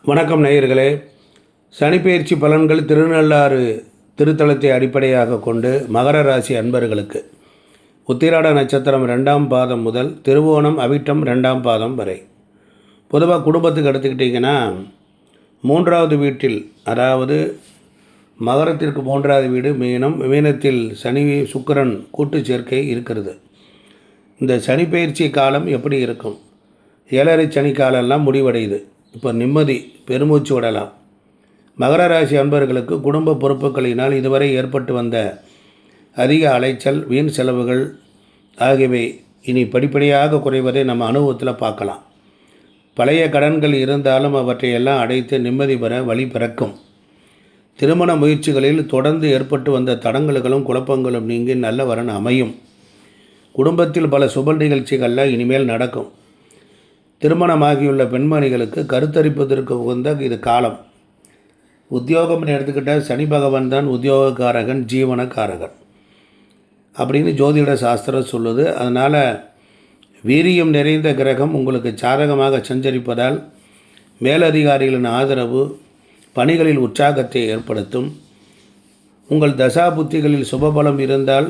வணக்கம் நேயர்களே. சனிப்பெயர்ச்சி பலன்கள் திருநள்ளாறு திருத்தலத்தை அடிப்படையாக கொண்டு மகர ராசி அன்பர்களுக்கு உத்திராட நட்சத்திரம் 2ஆம் பாதம் முதல் திருவோணம் அவிட்டம் 2ஆம் பாதம் வரை பொதுவாக குடும்பத்துக்கு எடுத்துக்கிட்டிங்கன்னா 3வது வீட்டில், அதாவது மகரத்திற்கு 3வது வீடு மீனம், மீனத்தில் சனி சுக்கிரன் கூட்டு சேர்க்கை இருக்கிறது. இந்த சனிப்பெயர்ச்சி காலம் எப்படி இருக்கும்? 7.5 சனி காலம்லாம் முடிவடையுது. இப்போ நிம்மதி, பெருமூச்சு விடலாம். மகர ராசி அன்பர்களுக்கு குடும்ப பொறுப்புகளினால் இதுவரை ஏற்பட்டு வந்த அதிக அலைச்சல், வீண் செலவுகள் ஆகியவை இனி படிப்படியாக குறைவதை நம்ம அனுபவத்தில் பார்க்கலாம். பழைய கடன்கள் இருந்தாலும் அவற்றையெல்லாம் அடைத்து நிம்மதி பெற வழி பிறக்கும். திருமண முயற்சிகளில் தொடர்ந்து ஏற்பட்டு வந்த தடங்கல்களும் குழப்பங்களும் நீங்கி நல்ல வரன் அமையும். குடும்பத்தில் பல சுப நிகழ்ச்சிகளில் இனிமேல் நடக்கும். திருமணமாகியுள்ள பெண்மணிகளுக்கு கருத்தரிப்பதற்கு உகந்த இது காலம். உத்தியோகம்னு எடுத்துக்கிட்டால் சனி பகவான் தான் உத்தியோகக்காரகன், ஜீவனக்காரகன் அப்படின்னு ஜோதிட சாஸ்திரம் சொல்லுது. அதனால் வீரியம் நிறைந்த கிரகம் உங்களுக்கு சாதகமாக சஞ்சரிப்பதால் மேலதிகாரிகளின் ஆதரவு பணிகளில் உற்சாகத்தை ஏற்படுத்தும். உங்கள் தசா புத்திகளில் சுபபலம் இருந்தால்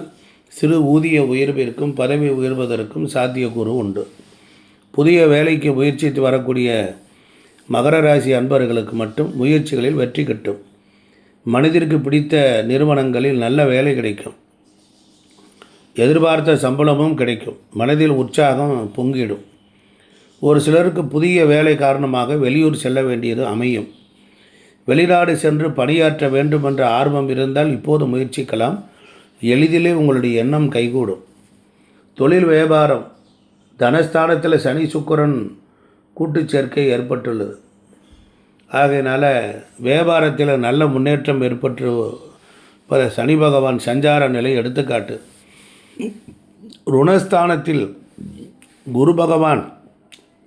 சிறு ஊதிய உயர்விற்கும் பதவி உயர்வதற்கும் சாத்தியக்கூறு உண்டு. புதிய வேலைக்கு முயற்சித்து வரக்கூடிய மகர ராசி அன்பர்களுக்கு மட்டும் முயற்சிகளில் வெற்றி கிட்டும். மனதிற்கு பிடித்த நிறுவனங்களில் நல்ல வேலை கிடைக்கும். எதிர்பார்த்த சம்பளமும் கிடைக்கும். மனதில் உற்சாகம் பொங்கிடும். ஒரு சிலருக்கு புதிய வேலை காரணமாக வெளியூர் செல்ல வேண்டியது அமையும். வெளிநாடு சென்று பணியாற்ற வேண்டும் என்ற ஆர்வம் இருந்தால் இப்போது முயற்சிக்கலாம். எளிதிலே உங்களுடைய எண்ணம் கைகூடும். தொழில் வியாபாரம், தனஸ்தானத்தில் சனி சுக்கிரன் கூட்டு சேர்க்கை ஏற்பட்டுள்ளது. ஆகையினால் வியாபாரத்தில் நல்ல முன்னேற்றம் ஏற்பட்டு சனி பகவான் சஞ்சார நிலை எடுத்துக்காட்டு. ருணஸ்தானத்தில் குரு பகவான்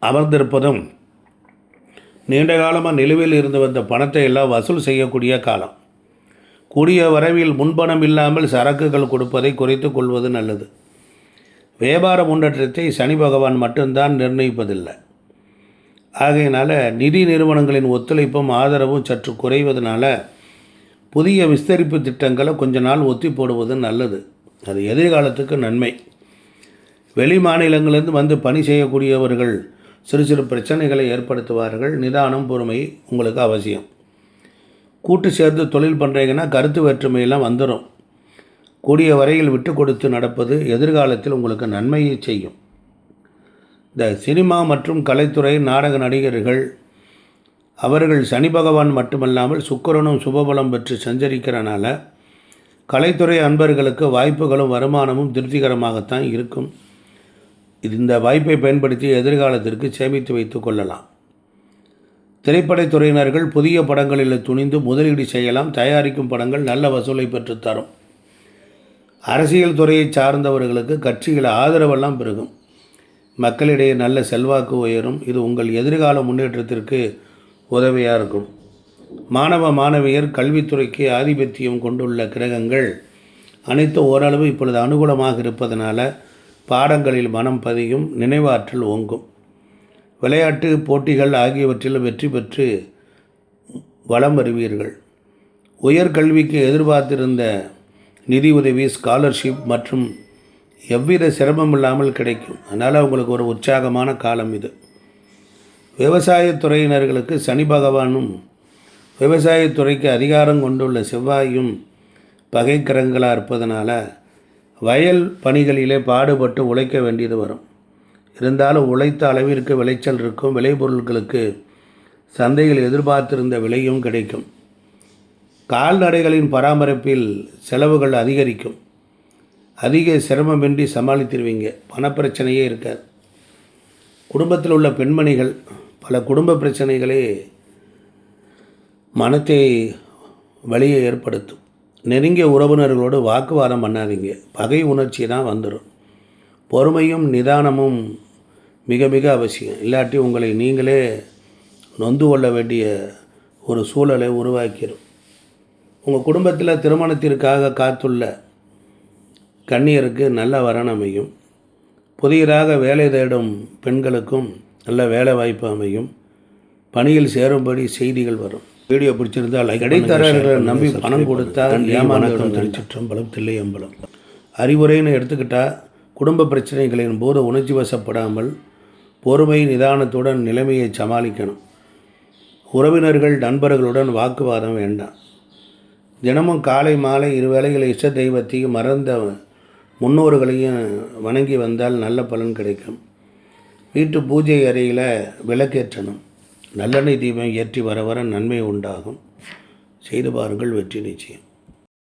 அமர்ந்திருப்பதும் நீண்ட காலமாக நிலுவையில் இருந்து வந்த பணத்தை எல்லாம் வசூல் செய்யக்கூடிய காலம். கூடிய வரவில் முன்பணம் இல்லாமல் சரக்குகள் கொடுப்பதை குறைத்து கொள்வது நல்லது. வியாபார முன்னேற்றத்தை சனி பகவான் மட்டும்தான் நிர்ணயிப்பதில்லை. ஆகையினால் நிதி நிறுவனங்களின் ஒத்துழைப்பும் ஆதரவும் சற்று குறைவதனால புதிய விஸ்தரிப்பு திட்டங்களை கொஞ்ச நாள் ஒத்தி போடுவது நல்லது. அது எதிர்காலத்துக்கு நன்மை. வெளி மாநிலங்களிலிருந்து வந்து பணி செய்யக்கூடியவர்கள் சிறு சிறு பிரச்சனைகளை ஏற்படுத்துவார்கள். நிதானம், பொறுமை உங்களுக்கு அவசியம். கூட்டு சேர்ந்து தொழில் பண்ணுறீங்கன்னா கருத்து வேற்றுமையெல்லாம் வந்துடும். கூடிய வரையில் விட்டு கொடுத்து நடப்பது எதிர்காலத்தில் உங்களுக்கு நன்மையை செய்யும். இந்த சினிமா மற்றும் கலைத்துறை, நாடக நடிகர்கள் அவர்கள் சனி பகவான் மட்டுமல்லாமல் சுக்கிரனும் சுபபலம் பெற்று சஞ்சரிக்கிறனால கலைத்துறை அன்பர்களுக்கு வாய்ப்புகளும் வருமானமும் திருப்திகரமாகத்தான் இருக்கும். இந்த வாய்ப்பை பயன்படுத்தி எதிர்காலத்திற்கு சேமித்து வைத்து கொள்ளலாம். திரைப்படத்துறையினர்கள் புதிய படங்களில் துணிந்து முதலீடு செய்யலாம். தயாரிக்கும் படங்கள் நல்ல வசூலை பெற்றுத்தரும். அரசியல் துறையை சார்ந்தவர்களுக்கு கட்சிகள் ஆதரவெல்லாம் பெருகும். மக்களிடையே நல்ல செல்வாக்கு உயரும். இது உங்கள் எதிர்கால முன்னேற்றத்திற்கு உதவியாக இருக்கும். மாணவ மாணவியர் கல்வித்துறைக்கு ஆதிபத்தியம் கொண்டுள்ள கிரகங்கள் அனைத்து ஓரளவு இப்பொழுது அனுகூலமாக இருப்பதனால பாடங்களில் மனம் பதியும், நினைவாற்றல் ஓங்கும். விளையாட்டு போட்டிகள் ஆகியவற்றில் வெற்றி பெற்று வளம் வருவீர்கள். உயர்கல்விக்கு எதிர்பார்த்திருந்த நிதி உதவி, ஸ்காலர்ஷிப் மற்றும் எவ்வித சிரமம் இல்லாமல் கிடைக்கும். அதனால் உங்களுக்கு ஒரு உற்சாகமான காலம் இது. விவசாயத்துறையினர்களுக்கு சனி பகவானும் விவசாயத்துறைக்கு அதிகாரம் கொண்டுள்ள செவ்வாயும் பகைக்கிரகங்களாக இருப்பதனால வயல் பணிகளிலே பாடுபட்டு உழைக்க வேண்டியது வரும். இருந்தாலும் உழைத்த அளவிற்கு விளைச்சல் இருக்கும். விளைபொருட்களுக்கு சந்தையில் எதிர்பார்த்திருந்த விலையும் கிடைக்கும். கால்நடைகளின் பராமரிப்பில் செலவுகள் அதிகரிக்கும். அதிக சிரமமின்றி சமாளித்திருவீங்க. பணப்பிரச்சனையே இருக்காது. குடும்பத்தில் உள்ள பெண்மணிகள் பல குடும்ப பிரச்சனைகளே மனத்தை வலியை ஏற்படுத்தும். நெருங்கிய உறவினர்களோடு வாக்குவாதம் பண்ணாதீங்க. பகை உணர்ச்சி தான் வந்துடும். பொறுமையும் நிதானமும் மிக மிக அவசியம். இல்லாட்டி உங்களை நீங்களே நொந்து கொள்ள வேண்டிய ஒரு சூழலை உருவாக்கிடும். உங்கள் குடும்பத்தில் திருமணத்திற்காக காத்துள்ள கன்னியருக்கு நல்ல வரன் அமையும். புதியதாக வேலை தேடும் பெண்களுக்கும் நல்ல வேலை வாய்ப்பு அமையும். பணியில் சேரும்படி செய்திகள் வரும். வீடியோ பிடிச்சிருந்தால் இடைத்தரகர்களை நம்பி பணம் கொடுத்தா ஏமாந்தம் திருச்சிற்றம்பலம் தில்லையம்பலம். அறிவுரைன்னு எடுத்துக்கிட்டால் குடும்ப பிரச்சனைகளின் போது உணர்ச்சி வசப்படாமல் பொறுமை நிதானத்துடன் நிலைமையை சமாளிக்கணும். உறவினர்கள் நண்பர்களுடன் வாக்குவாதம் வேண்டாம். தினமும் காலை மாலை இருவேளைகள் இஷ்ட தெய்வத்தையும் மறந்த முன்னோர்களையும் வணங்கி வந்தால் நல்ல பலன் கிடைக்கும். வீட்டு பூஜை அறையில் விளக்கேற்றணும். நல்லெண்ணெய் தீபம் ஏற்றி வர வர நன்மை உண்டாகும். செய்து பாருங்கள், வெற்றி நிச்சயம்.